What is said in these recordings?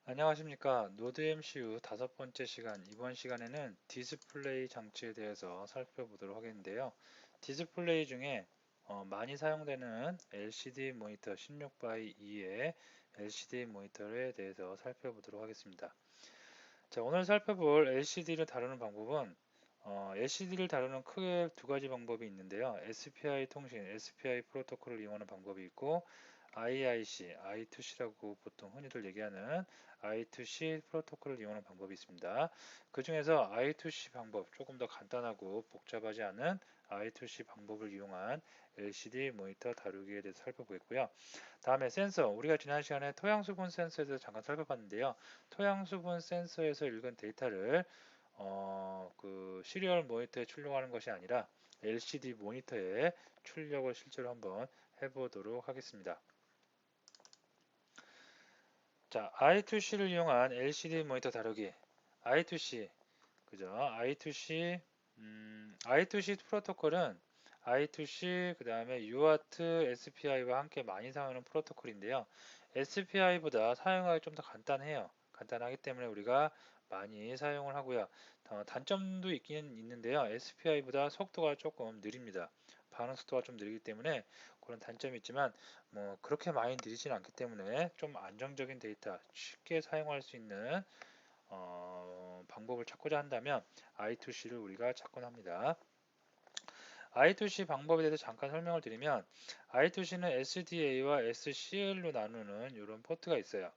안녕하십니까. 노드 MCU 다섯 번째 시간, 이번 시간에는 디스플레이 장치에 대해서 살펴보도록 하겠는데요. 디스플레이 중에 많이 사용되는 LCD 모니터 16 x 2의 LCD 모니터에 대해서 살펴보도록 하겠습니다. 자, 오늘 살펴볼 LCD를 다루는 방법은 LCD를 다루는 크게 두 가지 방법이 있는데요. SPI 통신, SPI 프로토콜을 이용하는 방법이 있고 IIC, I2C라고 보통 흔히들 얘기하는 I2C 프로토콜을 이용하는 방법이 있습니다. 그 중에서 I2C 방법, 조금 더 간단하고 복잡하지 않은 I2C 방법을 이용한 LCD 모니터 다루기에 대해서 살펴보겠고요. 다음에 센서, 우리가 지난 시간에 토양수분 센서에 대해서 잠깐 살펴봤는데요. 토양수분 센서에서 읽은 데이터를 그 시리얼 모니터에 출력하는 것이 아니라 LCD 모니터에 출력을 실제로 한번 해보도록 하겠습니다. 자, I2C를 이용한 LCD 모니터 다루기. I2C, 그죠? I2C 프로토콜은 I2C, 그 다음에 UART, SPI와 함께 많이 사용하는 프로토콜인데요. SPI보다 사용하기 좀 더 간단해요. 간단하기 때문에 우리가 많이 사용을 하고요. 단점도 있긴 있는데요. SPI보다 속도가 조금 느립니다. 반응 속도가 좀 느리기 때문에 그런 단점이 있지만 뭐 그렇게 많이 느리진 않기 때문에 좀 안정적인 데이터 쉽게 사용할 수 있는 방법을 찾고자 한다면 I2C를 우리가 찾곤 합니다. I2C 방법에 대해서 잠깐 설명을 드리면 I2C는 SDA와 SCL로 나누는 이런 포트가 있어요.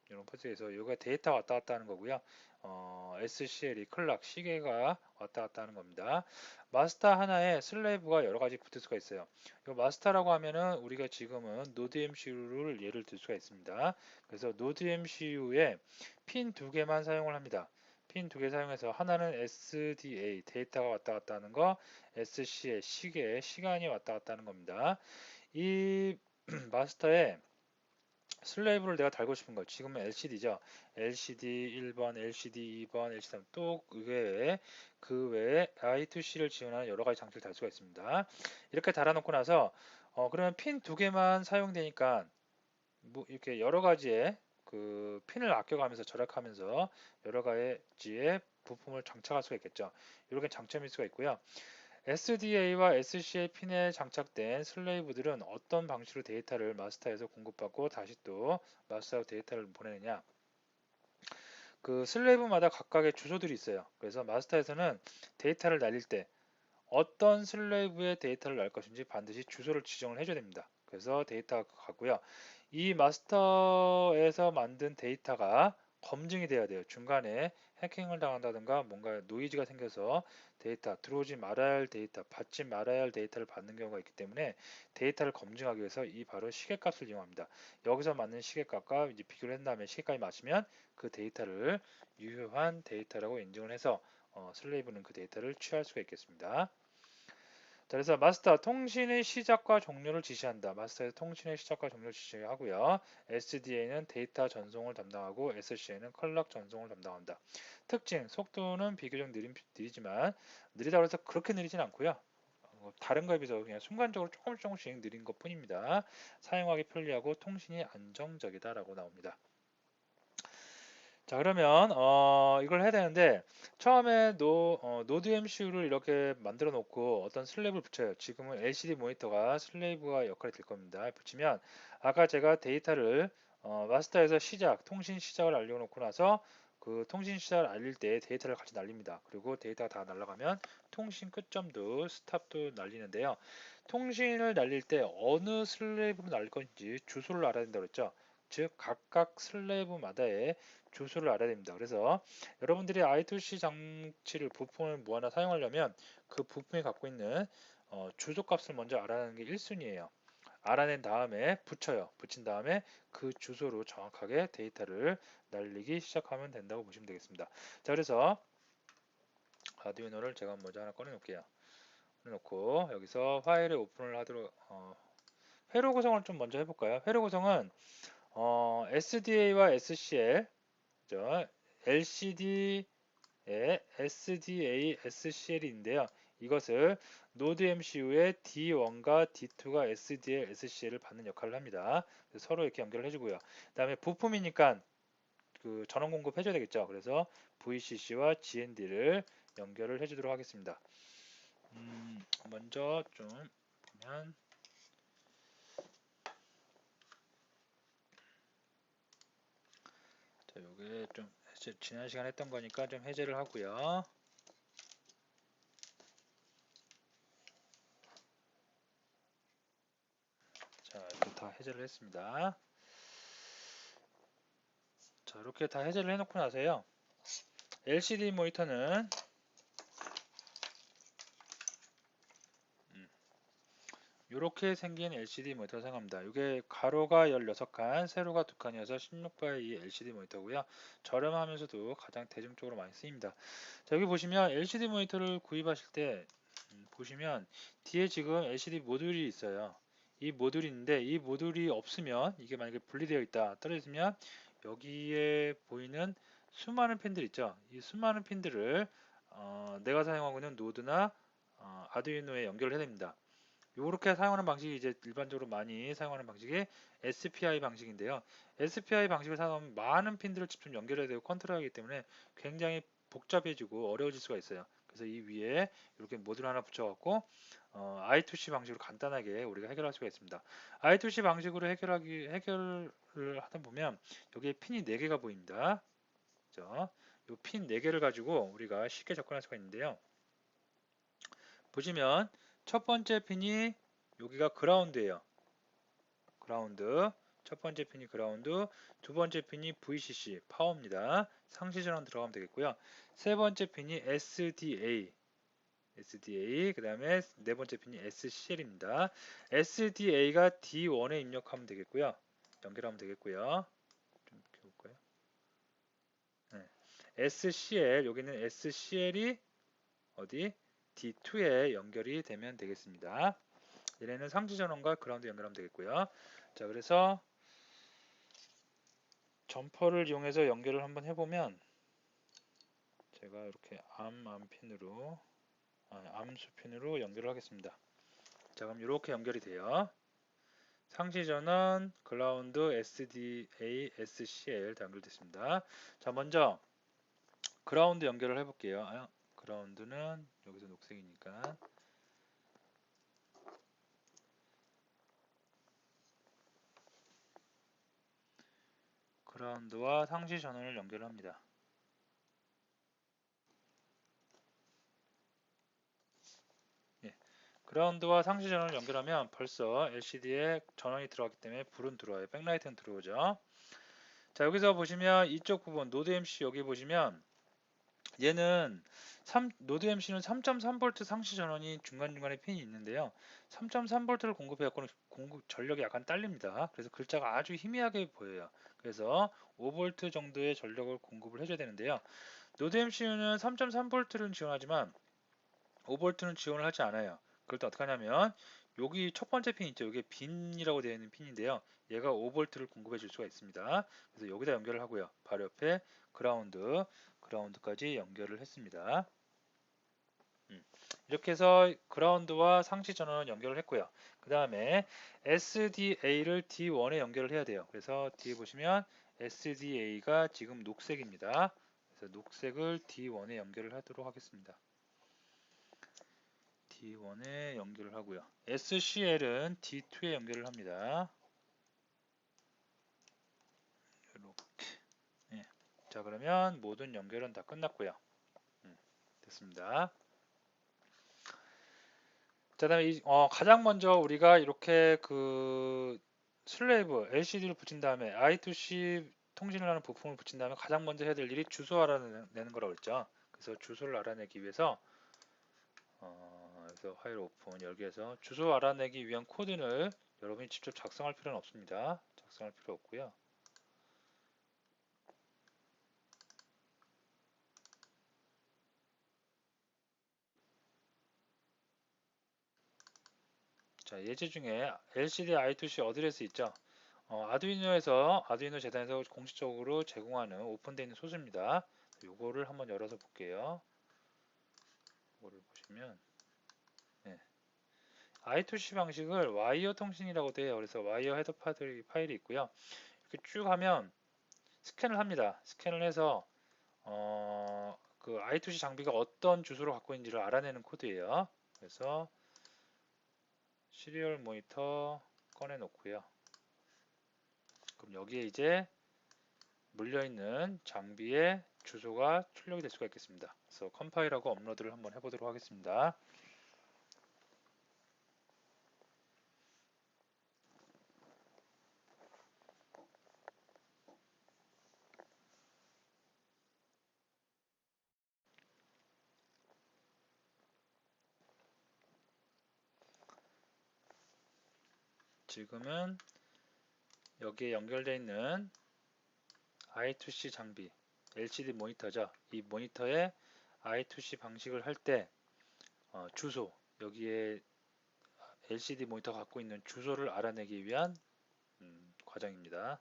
이런 포트에서 이거 데이터 왔다 갔다 하는 거고요. SCL이 클락, 시계가 왔다 갔다 하는 겁니다. 마스터 하나에 슬레이브가 여러 가지 붙을 수가 있어요. 이 마스터라고 하면은 우리가 지금은 노드 MCU를 예를 들 수가 있습니다. 그래서 노드 MCU에 핀 두 개만 사용을 합니다. 핀 두 개 사용해서 하나는 SDA, 데이터가 왔다 갔다 하는 거, SCL, 시계, 시간이 왔다 갔다 하는 겁니다. 이 마스터에 슬레이브를 내가 달고 싶은 거 지금은 LCD죠. LCD 1번, LCD 2번, LCD 3, 또 그 외에 I2C를 지원하는 여러 가지 장치를 달 수가 있습니다. 이렇게 달아놓고 나서 그러면 핀 두 개만 사용되니까 뭐 이렇게 여러 가지의 그 핀을 아껴가면서 절약하면서 여러 가지의 부품을 장착할 수가 있겠죠. 이렇게 장점일 수가 있고요. SDA와 SCA 핀에 장착된 슬레이브들은 어떤 방식으로 데이터를 마스터에서 공급받고 다시 또 마스터로 데이터를 보내느냐. 그 슬레이브마다 각각의 주소들이 있어요. 그래서 마스터에서는 데이터를 날릴 때 어떤 슬레이브의 데이터를 날 것인지 반드시 주소를 지정을 해줘야 됩니다. 그래서 데이터가 가고요. 이 마스터에서 만든 데이터가 검증이 돼야 돼요. 중간에 해킹을 당한다든가 뭔가 노이즈가 생겨서 데이터, 들어오지 말아야 할 데이터, 받지 말아야 할 데이터를 받는 경우가 있기 때문에 데이터를 검증하기 위해서 이 바로 시계값을 이용합니다. 여기서 맞는 시계값과 이제 비교를 한 다음에 시계값이 맞으면 그 데이터를 유효한 데이터라고 인정을 해서 슬레이브는 그 데이터를 취할 수가 있겠습니다. 자, 그래서 마스터 통신의 시작과 종료를 지시한다. 마스터에서 통신의 시작과 종료를 지시하고요. SDA는 데이터 전송을 담당하고 SCA는 클럭 전송을 담당한다. 특징, 속도는 비교적 느리지만 느리다고 해서 그렇게 느리진 않고요. 다른 거에 비해서 그냥 순간적으로 조금씩 느린 것 뿐입니다. 사용하기 편리하고 통신이 안정적이다라고 나옵니다. 자, 그러면 이걸 해야 되는데 처음에 노드 MCU를 이렇게 만들어 놓고 어떤 슬랩을 붙여요. 지금은 LCD 모니터가 슬레이브가 역할이 될 겁니다. 붙이면 아까 제가 데이터를 마스터에서 통신 시작을 알려놓고 나서 그 통신 시작을 알릴 때 데이터를 같이 날립니다. 그리고 데이터가 다 날아가면 통신 끝점도 스탑도 날리는데요. 통신을 날릴 때 어느 슬레이브로 날릴 건지 주소를 알아야 된다고 그랬죠. 즉 각각 슬레이브마다의 주소를 알아야 됩니다. 그래서 여러분들이 I2C 장치를 부품을 뭐 하나 사용하려면 그 부품이 갖고 있는 주소 값을 먼저 알아내는 게 1순위예요. 알아낸 다음에 붙여요. 붙인 다음에 그 주소로 정확하게 데이터를 날리기 시작하면 된다고 보시면 되겠습니다. 자, 그래서 아두이노를 제가 먼저 하나 꺼내 놓을게요. 꺼내 놓고 여기서 파일을 오픈을 하도록 회로 구성을 좀 먼저 해볼까요? 회로 구성은 SDA와 SCL, 그죠? LCD의 SDA, SCL인데요. 이것을 노드 MCU의 D1과 D2가 SDL, SCL을 받는 역할을 합니다. 서로 이렇게 연결을 해주고요. 그 다음에 부품이니까 그 전원 공급해줘야 되겠죠. 그래서 VCC와 GND를 연결을 해주도록 하겠습니다. 먼저 좀 보면 자, 요게 좀 지난 시간에 했던 거니까 좀 해제를 하고요. 자, 이렇게 다 해제를 했습니다. 자, 이렇게 다 해제를 해놓고 나서요. LCD 모니터는 이렇게 생긴 LCD 모니터 사용합니다. 이게 가로가 16칸, 세로가 2칸이어서 16x2 LCD 모니터고요. 저렴하면서도 가장 대중적으로 많이 쓰입니다. 자, 여기 보시면 LCD 모니터를 구입하실 때 보시면 뒤에 지금 LCD 모듈이 있어요. 이 모듈이 있는데 이 모듈이 없으면 이게 만약에 분리되어 있다 떨어지면 여기에 보이는 수많은 핀들 있죠. 이 수많은 핀들을 내가 사용하고 있는 노드나 아두이노에 연결을 해야 됩니다. 이렇게 사용하는 방식이 이제 일반적으로 많이 사용하는 방식이 SPI 방식인데요. SPI 방식을 사용하면 많은 핀들을 직접 연결해야 되고 컨트롤하기 때문에 굉장히 복잡해지고 어려워질 수가 있어요. 그래서 이 위에 이렇게 모듈 하나 붙여갖고 I2C 방식으로 간단하게 우리가 해결할 수가 있습니다. I2C 방식으로 해결을 하다 보면 여기에 핀이 4개가 보입니다. 그죠? 이 핀 4개를 가지고 우리가 쉽게 접근할 수가 있는데요. 보시면 첫 번째 핀이 여기가 그라운드예요. 그라운드. 첫 번째 핀이 그라운드, 두 번째 핀이 VCC, 파워입니다. 상시 전원 들어가면 되겠고요. 세 번째 핀이 SDA, 그 다음에 네 번째 핀이 SCL입니다. SDA가 D1에 입력하면 되겠고요. 연결하면 되겠고요. 좀 이렇게 볼까요? 네. SCL, 여기는 SCL이 어디? D2에 연결이 되면 되겠습니다. 얘네는 상시 전원과 그라운드 연결하면 되겠고요. 자, 그래서 점퍼를 이용해서 연결을 한번 해보면 제가 이렇게 암수 핀으로 연결을 하겠습니다. 자, 그럼 이렇게 연결이 돼요. 상시 전원, 그라운드, SDA, SCL 다 연결됐습니다. 자, 먼저 그라운드 연결을 해볼게요. 그라운드는 여기서 녹색이니까 그라운드와 상시 전원을 연결합니다. 예, 그라운드와 상시 전원을 연결하면 벌써 LCD에 전원이 들어갔기 때문에 불은 들어와요. 백라이트는 들어오죠. 자, 여기서 보시면 이쪽 부분 노드 MC 여기 보시면 얘는 노드 MC는 3.3V 상시 전원이 중간중간에 핀이 있는데요. 3.3V를 공급해갖고는 전력이 약간 딸립니다. 그래서 글자가 아주 희미하게 보여요. 그래서 5V 정도의 전력을 공급을 해줘야 되는데요. 노드 MCU는 3.3V를 지원하지만 5V는 지원을 하지 않아요. 그럴 때 어떻게 하냐면 여기 첫 번째 핀 있죠. 이게 빈이라고 되어 있는 핀인데요. 얘가 5V를 공급해 줄 수가 있습니다. 그래서 여기다 연결을 하고요. 바로 옆에 그라운드까지 연결을 했습니다. 이렇게 해서 그라운드와 상시 전원을 연결을 했고요. 그 다음에 SDA를 D1에 연결을 해야 돼요. 그래서 뒤에 보시면 SDA가 지금 녹색입니다. 그래서 녹색을 D1에 연결을 하도록 하겠습니다. D1에 연결을 하고요. SCL은 D2에 연결을 합니다. 이렇게. 예. 자, 그러면 모든 연결은 다 끝났고요. 됐습니다. 자, 다음에 가장 먼저 우리가 이렇게 그 슬레이브 LCD를 붙인 다음에 I2C 통신을 하는 부품을 붙인 다음에 가장 먼저 해야 될 일이 주소 알아내는 거라고 했죠. 그래서 주소를 알아내기 위해서 그래서 파일 오픈 여기에서 주소 알아내기 위한 코드를 여러분이 직접 작성할 필요는 없습니다. 작성할 필요 없고요. 자, 예제 중에 LCD I2C 어드레스 있죠. 아두이노 재단에서 공식적으로 제공하는 오픈되어 있는 소스입니다. 요거를 한번 열어서 볼게요. 이거를 보시면 I2C 방식을 와이어 통신이라고 돼요. 그래서 와이어 헤더 파일이 있고요. 이렇게 쭉 하면 스캔을 합니다. 스캔을 해서 그 I2C 장비가 어떤 주소를 갖고 있는지를 알아내는 코드예요. 그래서 시리얼 모니터 꺼내 놓고요. 그럼 여기에 이제 물려있는 장비의 주소가 출력이 될 수가 있겠습니다. 그래서 컴파일하고 업로드를 한번 해보도록 하겠습니다. 지금은 여기에 연결되어 있는 I2C 장비, LCD 모니터죠. 이 모니터에 I2C 방식을 할 때 주소, 여기에 LCD 모니터가 갖고 있는 주소를 알아내기 위한 과정입니다.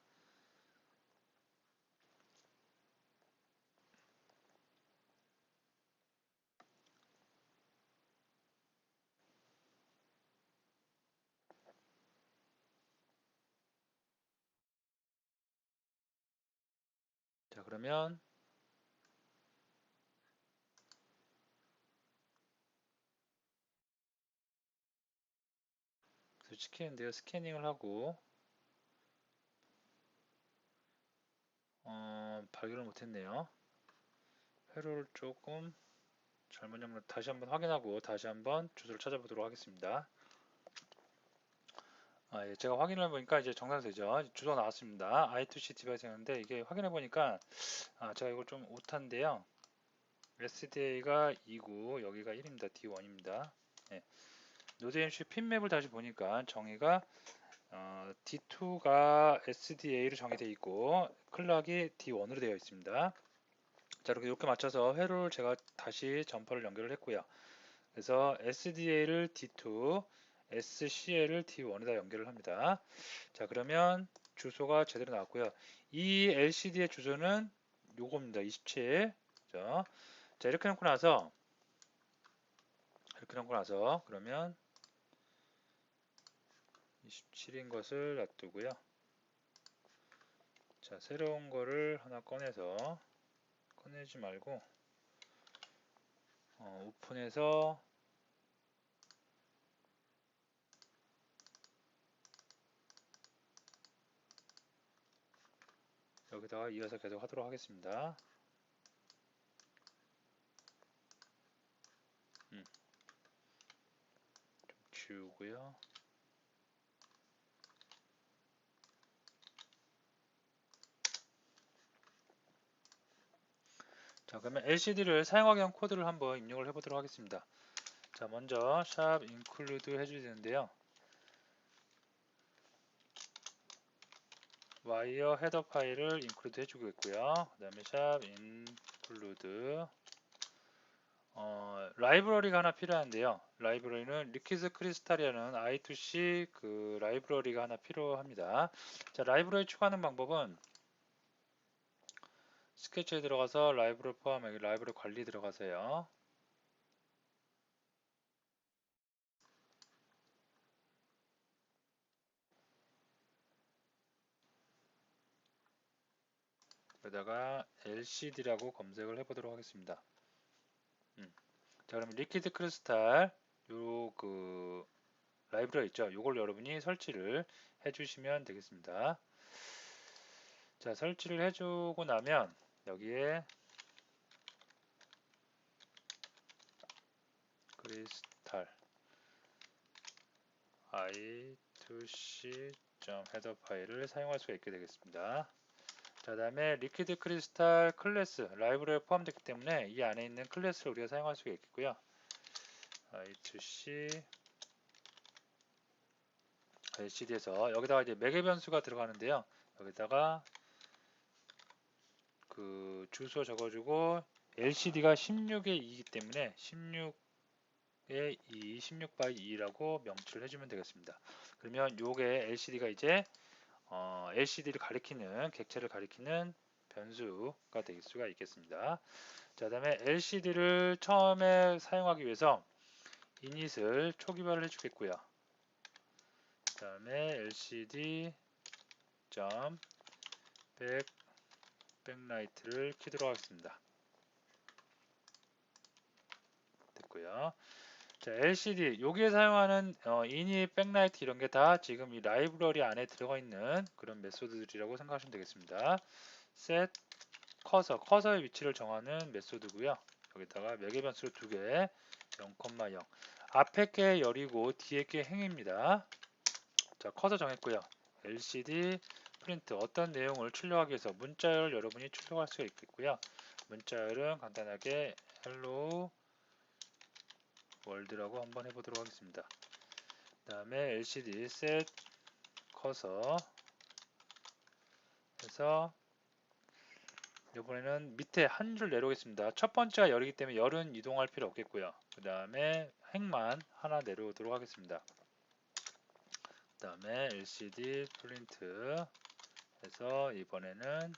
자, 그러면 시키는데요. 스캐닝을 하고 발견을 못했네요. 회로를 조금 잘못 연결 다시 한번 확인하고 다시 한번 주소를 찾아보도록 하겠습니다. 예, 제가 확인해 보니까 이제 정상되죠. 주소 나왔습니다. I2C 디바이스였는데 이게 확인해 보니까 제가 이걸 좀 오타인데요. SDA가 2고 여기가 1입니다. D1입니다. 예. 노드MC 핀맵을 다시 보니까 정의가 D2가 SDA로 정의되어 있고 클락이 D1으로 되어 있습니다. 자, 이렇게 맞춰서 회로를 제가 다시 점퍼를 연결을 했고요. 그래서 SDA를 D2, SCL을 D1에다 연결을 합니다. 자, 그러면 주소가 제대로 나왔고요. 이 LCD의 주소는 요겁니다. 27. 자, 이렇게 놓고 나서 그러면 27인 것을 놔두고요. 자, 새로운 거를 하나 꺼내지 말고 오픈해서 여기다가 이어서 계속 하도록 하겠습니다. 좀 지우고요. 자, 그러면 LCD를 사용하기 위한 코드를 한번 입력을 해보도록 하겠습니다. 자, 먼저 샵 include 해줘야 되는데요. 와이어 헤더 파일을 include 해주고 있고요. 그 다음에 샵 include 라이브러리가 하나 필요한데요. 라이브러리는 리퀴즈 크리스탈이라는 I2C 그 라이브러리가 하나 필요합니다. 자, 라이브러리 추가하는 방법은 스케치에 들어가서 라이브러리 포함하기 라이브러리 관리 들어가세요. 여기다가 LCD라고 검색을 해보도록 하겠습니다. 자, 그러면 리퀴드 크리스탈 요 그 라이브러리 있죠. 요걸 여러분이 설치를 해주시면 되겠습니다. 자, 설치를 해주고 나면 여기에 크리스탈 i2c 헤더 파일을 사용할 수가 있게 되겠습니다. 자, 다음에 리퀴드 크리스탈 클래스 라이브러리에 포함되기 때문에 이 안에 있는 클래스를 우리가 사용할 수가 있겠고요. i2c LCD에서 여기다가 이제 매개 변수가 들어가는데요. 여기다가 그 주소 적어주고 LCD가 16의 2이기 때문에 16의 2, 16by 2라고 명시를 해주면 되겠습니다. 그러면 요게 LCD가 이제 LCD를 가리키는 객체를 가리키는 변수가 될 수가 있겠습니다. 자, 다음에 LCD를 처음에 사용하기 위해서 이닛을 초기화를 해주겠고요. 그 다음에 LCD back 백라이트를 키도록 하겠습니다. 됐고요. 자, LCD 여기에 사용하는 이닛, 백라이트 이런 게 다 지금 이 라이브러리 안에 들어가 있는 그런 메소드들이라고 생각하시면 되겠습니다. set 커서의 위치를 정하는 메소드고요. 여기다가 매개 변수를 2개 0,0 앞에 게 열이고 뒤에 게 행입니다. 자, 커서 정했고요. LCD 프린트 어떤 내용을 출력하기 위해서 문자열 여러분이 출력할 수가 있겠고요. 문자열은 간단하게 hello world라고 한번 해보도록 하겠습니다. 그 다음에 LCD set 커서 해서 이번에는 밑에 한 줄 내려오겠습니다. 첫 번째가 열이기 때문에 열은 이동할 필요 없겠고요. 그 다음에 행만 하나 내려오도록 하겠습니다. 그 다음에 LCD 프린트 해서 이번에는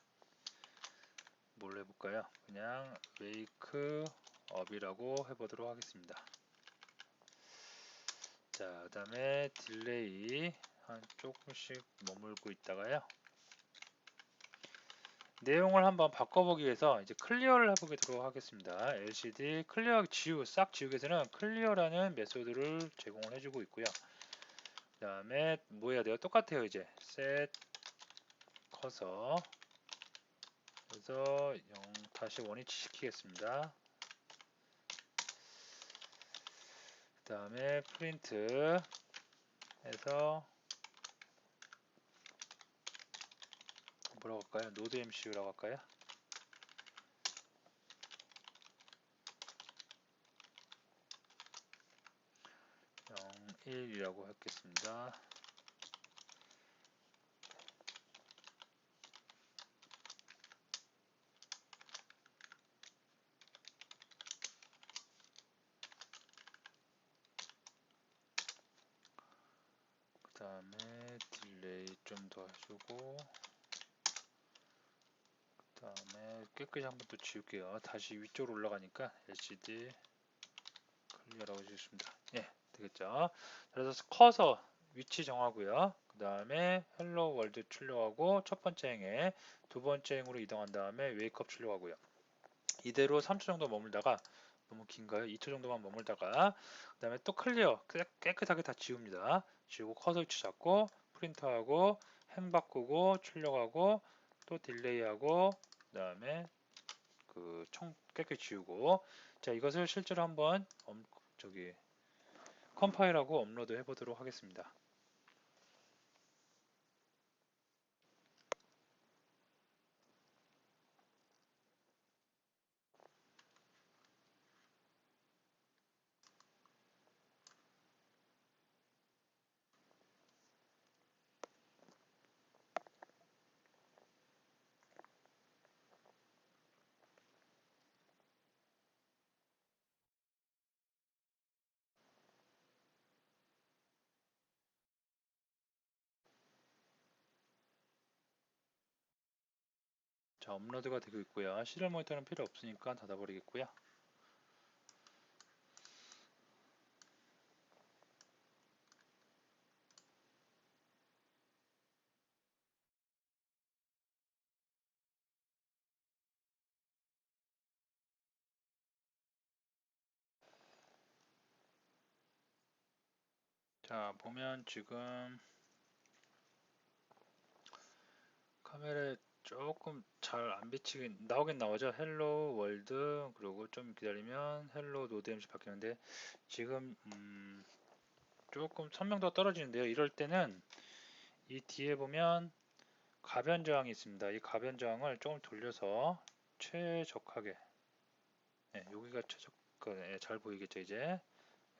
뭘 해볼까요? 그냥 wake up이라고 해보도록 하겠습니다. 자, 그 다음에 딜레이 한 조금씩 머물고 있다가요. 내용을 한번 바꿔보기 위해서 이제 클리어를 해보도록 하겠습니다. LCD 클리어 싹 지우기 위해서는 클리어라는 메소드를 제공을 해주고 있고요. 그 다음에 뭐 해야 돼요? 똑같아요. 이제 set 커서 그래서 0-1이 시키겠습니다. 그 다음에 프린트 해서 뭐라고 할까요? 노드 MCU라고 할까요? 1이라고 했겠습니다. 그 다음에 딜레이 좀 더 해주고 그 다음에 깨끗이 한번 또 지울게요. 다시 위쪽으로 올라가니까 LCD 클리어라고 해주겠습니다. 예, 되겠죠. 그래서 커서 위치 정하고요. 그 다음에 헬로 월드 출력하고 첫 번째 행에 두 번째 행으로 이동한 다음에 웨이크업 출력하고요. 이대로 3초 정도 머물다가 너무 긴가요? 2초 정도만 머물다가 그 다음에 또 클리어 깨끗하게 다 지웁니다. 지우고 커서 위치 잡고 프린트하고 행 바꾸고 출력하고 또 딜레이하고 그 다음에 그 청 깨끗이 지우고 자 이것을 실제로 한번 저기 컴파일하고 업로드 해보도록 하겠습니다. 자 업로드가 되고 있고요. 시리얼 모니터는 필요 없으니까 닫아버리겠고요. 자 보면 지금 카메라에 조금 잘 안 비치긴 나오긴 나오죠. 헬로 월드 그리고 좀 기다리면 헬로 노드 MC 바뀌는데 지금 조금 선명도가 떨어지는데요. 이럴 때는 이 뒤에 보면 가변 저항이 있습니다. 이 가변 저항을 조금 돌려서 최적하게 여기가 잘 보이겠죠 이제.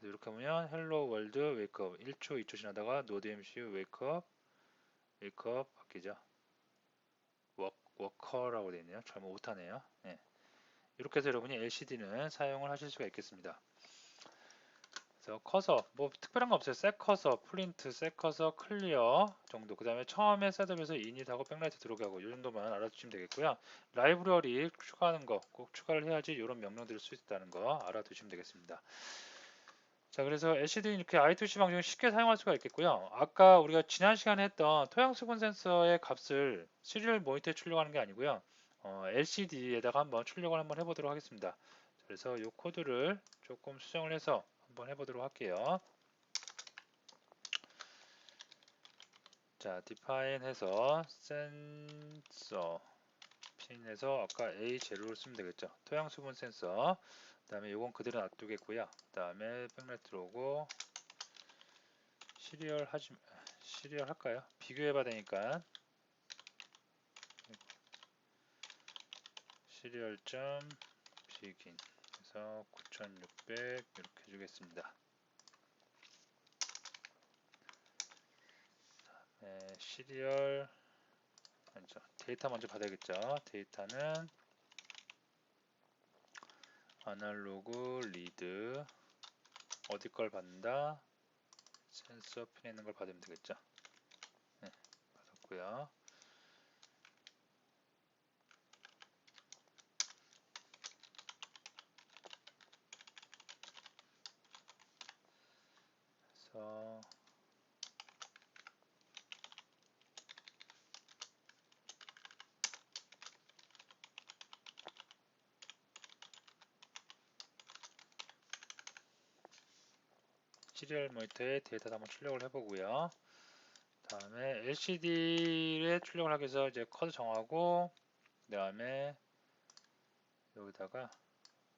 이렇게 하면 헬로 월드 웨이크업 1초 2초 지나다가 노드 MC 웨이크업 바뀌죠. 워커라고 되어 있네요. 잘못 못하네요. 네. 이렇게 해서 여러분이 LCD는 사용을 하실 수가 있겠습니다. 그래서 커서 뭐 특별한 거 없어요. 셋 커서, 프린트, 셋 커서, 클리어 정도. 그 다음에 처음에 셋업에서 이닛하고 백라이트 들어오게 하고 이 정도만 알아두시면 되겠고요. 라이브러리 추가하는 거 꼭 추가를 해야지 이런 명령들을 쓸 수 있다는 거 알아두시면 되겠습니다. 자, 그래서 LCD 이렇게 I2C 방식을 쉽게 사용할 수가 있겠고요. 아까 우리가 지난 시간에 했던 토양수분 센서의 값을 시리얼 모니터에 출력하는 게 아니고요. LCD에다가 한번 출력을 한번 해보도록 하겠습니다. 그래서 이 코드를 조금 수정을 해서 한번 해보도록 할게요. 자, define 해서 센서 핀에서 아까 A0를 쓰면 되겠죠. 토양 수분 센서. 그 다음에 이건 그대로 놔두겠고요. 그 다음에 백매트로 오고 시리얼 할까요? 비교해봐야 되니까 시리얼 점 begin 그래서 9600 이렇게 해주겠습니다. 네, 시리얼 먼저 데이터 먼저 받아야겠죠. 데이터는 아날로그 리드 어디 걸 받는다? 센서 핀에 있는 걸 받으면 되겠죠. 네, 받았고요. 그래서 시리얼 모니터에 데이터 한번 출력을 해보고요. 다음에 LCD에 출력을 하기 위해서 이제 컷 정하고 그 다음에 여기다가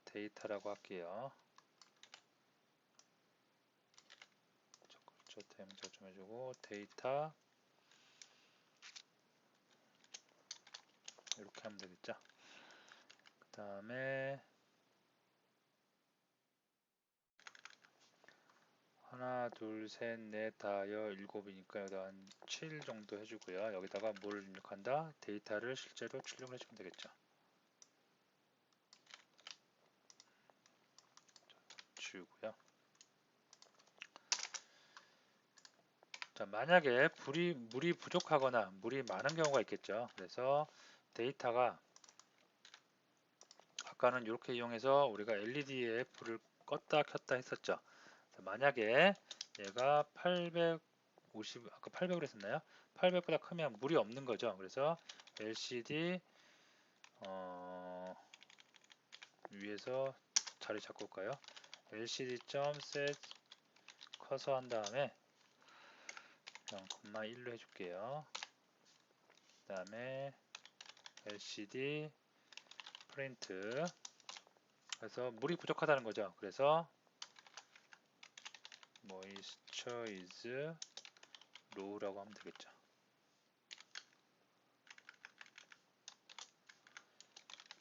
데이터라고 할게요. 저 대문자 좀 해주고 데이터 이렇게 하면 되겠죠. 그 다음에 하나 둘셋넷 다여 일곱이니까 여기다 한 7 정도 해주고요. 여기다가 뭘 입력한다? 데이터를 실제로 출력을 해주면 되겠죠. 지우고요. 자, 만약에 물이 부족하거나 물이 많은 경우가 있겠죠. 그래서 데이터가 아까는 이렇게 이용해서 우리가 LED에 불을 껐다 켰다 했었죠. 만약에 얘가 850 아까 800으로 했었나요? 800보다 크면 물이 없는 거죠. 그래서 LCD 위에서 자리 잡고 올까요? LCD.set 커서 한 다음에 0,1로 해줄게요. 그 다음에 LCD 프린트 그래서 물이 부족하다는 거죠. 그래서 moisture is low라고 하면 되겠죠.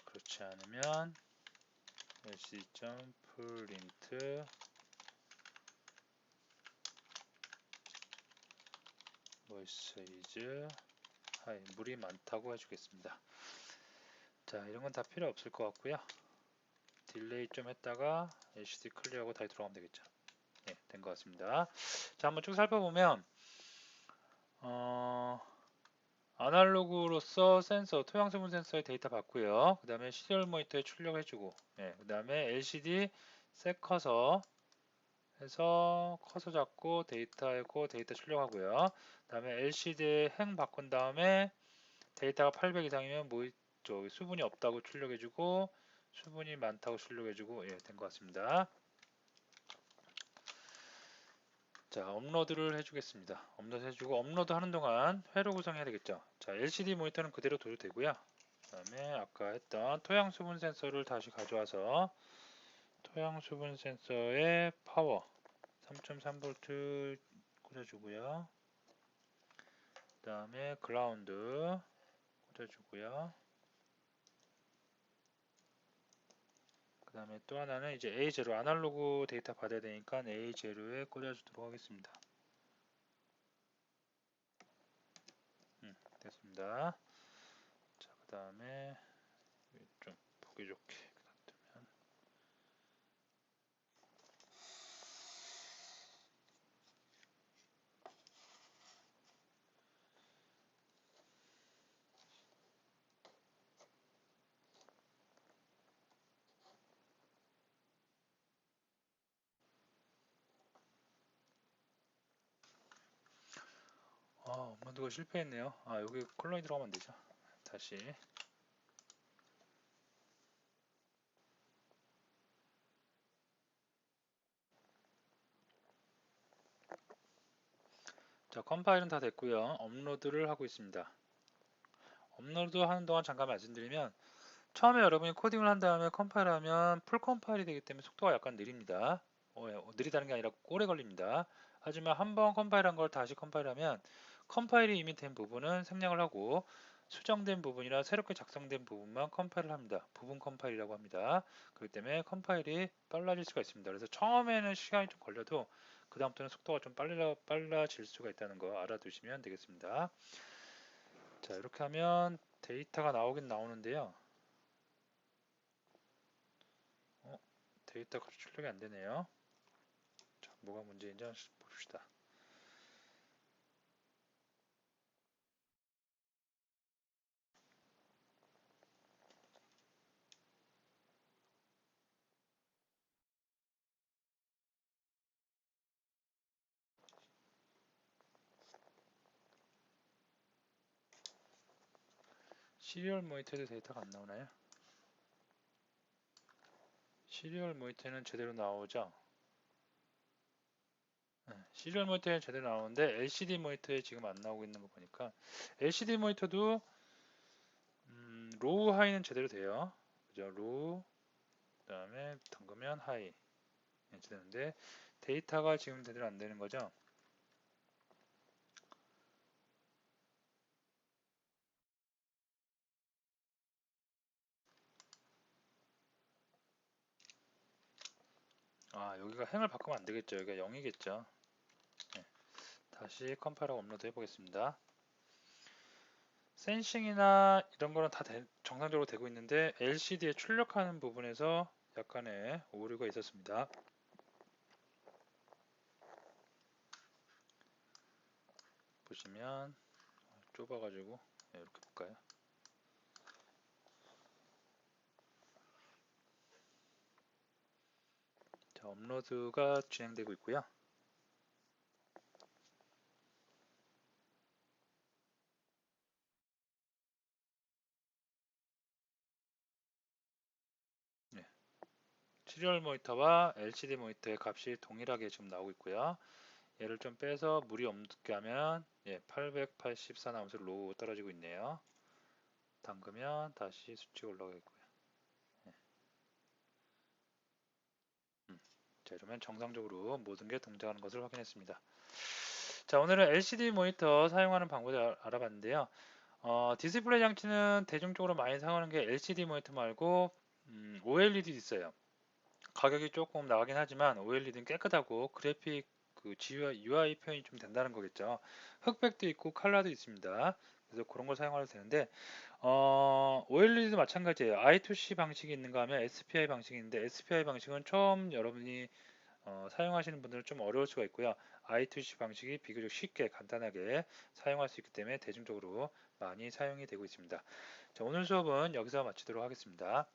그렇지 않으면 lcd.print moisture is high 물이 많다고 해주겠습니다. 자, 이런 건 다 필요 없을 것 같고요. 딜레이 좀 했다가 LCD 클리어하고 다시 들어가면 되겠죠. 네, 된 것 같습니다. 자, 한번 쭉 살펴보면 아날로그로서 센서, 토양수분 센서의 데이터 받고요. 그 다음에 시리얼 모니터에 출력해주고, 그 다음에 LCD 색 커서 해서 커서 잡고 데이터하고 데이터 출력하고요. 그 다음에 LCD 행 바꾼 다음에 데이터가 800 이상이면 수분이 없다고 출력해주고 수분이 많다고 출력해주고 된 것 같습니다. 자, 업로드를 해주겠습니다. 업로드 해주고 업로드 하는 동안 회로 구성해야 되겠죠. 자, LCD 모니터는 그대로 둬도 되고요. 그 다음에 아까 했던 토양 수분 센서를 다시 가져와서 토양 수분 센서의 파워 3.3V 꽂아주고요. 그 다음에 그라운드 꽂아주고요. 그 다음에 또 하나는 이제 A0 아날로그 데이터 받아야 되니까 A0에 꽂아주도록 하겠습니다. 됐습니다. 자, 그 다음에 좀 보기 좋게 놔두면 업로드가 실패했네요. 여기 콜론이 들어가면 되죠. 다시 자, 컴파일은 다 됐고요. 업로드를 하고 있습니다. 업로드 하는 동안 잠깐 말씀드리면 처음에 여러분이 코딩을 한 다음에 컴파일하면 풀 컴파일이 되기 때문에 속도가 약간 느립니다. 느리다는 게 아니라 오래 걸립니다. 하지만 한번 컴파일한 걸 다시 컴파일하면 컴파일이 이미 된 부분은 생략을 하고 수정된 부분이나 새롭게 작성된 부분만 컴파일을 합니다. 부분 컴파일이라고 합니다. 그렇기 때문에 컴파일이 빨라질 수가 있습니다. 그래서 처음에는 시간이 좀 걸려도 그 다음부터는 속도가 좀 빨라질 수가 있다는 거 알아두시면 되겠습니다. 자, 이렇게 하면 데이터가 나오긴 나오는데요. 데이터 값이 출력이 안 되네요. 자, 뭐가 문제인지 한번 봅시다. 시리얼 모니터에도 데이터가 안 나오나요? 시리얼 모니터는 제대로 나오죠? 네, 시리얼 모니터에 제대로 나오는데 LCD 모니터에 지금 안 나오고 있는 거 보니까 LCD 모니터도 로우 하이는 제대로 돼요. 그죠? 로우 그다음에 당그면 하이 되는데 데이터가 지금 제대로 안 되는 거죠? 아, 여기가 행을 바꾸면 안 되겠죠? 여기가 0이겠죠? 네, 다시 컴파일하고 업로드 해보겠습니다. 센싱이나 이런 거는 다 정상적으로 되고 있는데 LCD에 출력하는 부분에서 약간의 오류가 있었습니다. 보시면 좁아가지고 이렇게 볼까요? 자, 업로드가 진행되고 있고요. 네, 시리얼 모니터와 LCD 모니터의 값이 동일하게 지금 나오고 있고요. 얘를 좀 빼서 무리 없게 하면 884 나오면서 로우 떨어지고 있네요. 담그면 다시 수치가 올라가겠고요. 자, 이러면 정상적으로 모든 게 동작하는 것을 확인했습니다. 자, 오늘은 LCD 모니터 사용하는 방법을 알아봤는데요. 디스플레이 장치는 대중적으로 많이 사용하는 게 LCD 모니터 말고 OLED도 있어요. 가격이 조금 나가긴 하지만 OLED는 깨끗하고 그래픽 그 GUI, UI 표현이 좀 된다는 거겠죠. 흑백도 있고 컬러도 있습니다. 그래서 그런 걸 사용하셔도 되는데 OLED도 마찬가지예요. I2C 방식이 있는가 하면 SPI 방식이 있는데 SPI 방식은 처음 여러분이 사용하시는 분들은 좀 어려울 수가 있고요. I2C 방식이 비교적 쉽게 간단하게 사용할 수 있기 때문에 대중적으로 많이 사용이 되고 있습니다. 자, 오늘 수업은 여기서 마치도록 하겠습니다.